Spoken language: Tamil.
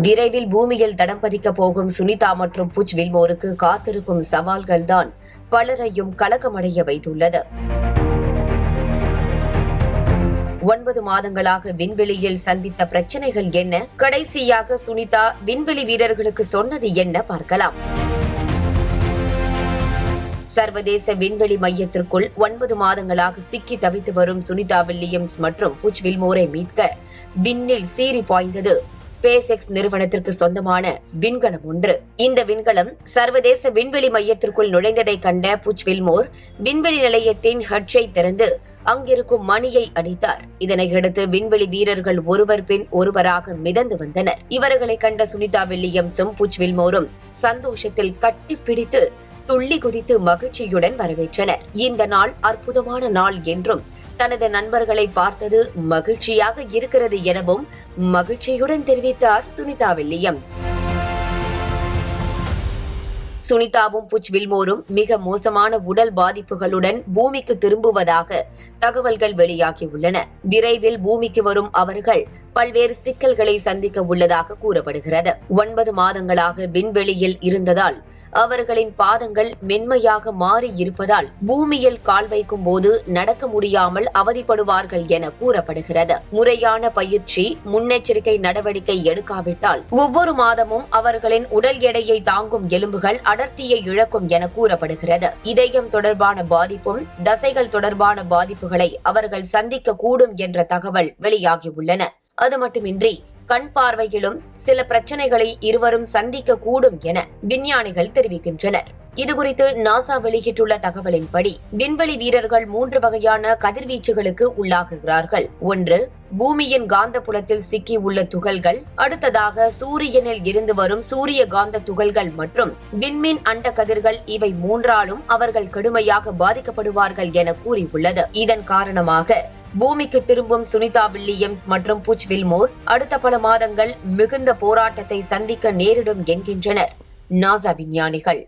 விரைவில் பூமியில் தடம் பதிக்க போகும் சுனிதா மற்றும் புச் வில்மோருக்கு காத்திருக்கும் சவால்கள்தான் பலரையும் கலக்கமடைய வைத்துள்ளது. 9 மாதங்களாக விண்வெளியில் சந்தித்த பிரச்சனைகள் என்ன, கடைசியாக சுனிதா விண்வெளி வீரர்களுக்கு சொன்னது என்ன பார்க்கலாம். சர்வதேச விண்வெளி மையத்திற்குள் 9 மாதங்களாக சிக்கி தவித்து வரும் சுனிதா வில்லியம்ஸ் மற்றும் புச் வில்மோரை மீட்க விண்ணில் சீறி பாய்ந்தது ஸ்பேஸ் எக்ஸ் நிறுவனத்திற்கு சொந்தமான விண்கலம் ஒன்று. இந்த விண்கலம் சர்வதேச விண்வெளி மையத்திற்குள் நுழைந்ததை கண்ட புச் வில்மோர் விண்வெளி நிலையத்தின் ஹட்சை திறந்து அங்கிருக்கும் மணியை அடித்தார். இதனையடுத்து விண்வெளி வீரர்கள் ஒருவர் பின் ஒருவராக மிதந்து வந்தனர். இவர்களை கண்ட சுனிதா வில்லியம்ஸும் புச் வில்மோரும் சந்தோஷத்தில் கட்டிப்பிடித்து துள்ளி குதித்து மகிழ்ச்சியுடன் வரவேற்றனர். இந்த நாள் அற்புதமான நாள் என்றும் தனது நண்பர்களை பார்த்தது மகிழ்ச்சியாக இருக்கிறது எனவும் மகிழ்ச்சியுடன் தெரிவித்தார் சுனிதா வில்லியம்ஸ். சுனிதாவும் புச் வில்மோரும் மிக மோசமான உடல் பாதிப்புகளுடன் பூமிக்கு திரும்புவதாக தகவல்கள் வெளியாகியுள்ளன. விரைவில் பூமிக்கு வரும் அவர்கள் பல்வேறு சிக்கல்களை சந்திக்க உள்ளதாக கூறப்படுகிறது. 9 மாதங்களாக விண்வெளியில் இருந்ததால் அவர்களின் பாதங்கள் மென்மையாக மாறி இருப்பதால் பூமியில் கால் வைக்கும் போது நடக்க முடியாமல் அவதிப்படுவார்கள் என கூறப்படுகிறது. முறையான பயிற்சி, முன்னெச்சரிக்கை நடவடிக்கை எடுக்காவிட்டால் ஒவ்வொரு மாதமும் அவர்களின் உடல் எடையை தாங்கும் எலும்புகள் அடர்த்தியை இழக்கும் என கூறப்படுகிறது. இதயம் தொடர்பான பாதிப்பும் தசைகள் தொடர்பான பாதிப்புகளை அவர்கள் சந்திக்க கூடும் என்ற தகவல் வெளியாகியுள்ளன. அது மட்டுமின்றி கண் பார்வையிலும் சில பிரச்சனைகளை இருவரும் சந்திக்க கூடும் என விஞ்ஞானிகள் தெரிவிக்கின்றனர். இதுகுறித்து நாசா வெளியிட்டுள்ள தகவலின்படி விண்வெளி வீரர்கள் 3 வகையான கதிர்வீச்சுகளுக்கு உள்ளாகுகிறார்கள். ஒன்று, பூமியின் காந்த புலத்தில் சிக்கி உள்ள துகள்கள், அடுத்ததாக சூரியனில் இருந்து வரும் சூரிய காந்த துகள்கள் மற்றும் விண்மீன் அண்ட கதிர்கள். இவை மூன்றாலும் அவர்கள் கடுமையாக பாதிக்கப்படுவார்கள் என கூறியுள்ளது. இதன் காரணமாக பூமிக்கு திரும்பும் சுனிதா வில்லியம்ஸ் மற்றும் புச் வில்மோர் அடுத்த பல மாதங்கள் மிகுந்த போராட்டத்தை சந்திக்க நேரிடும் என்கின்றனர் நாசா விஞ்ஞானிகள்.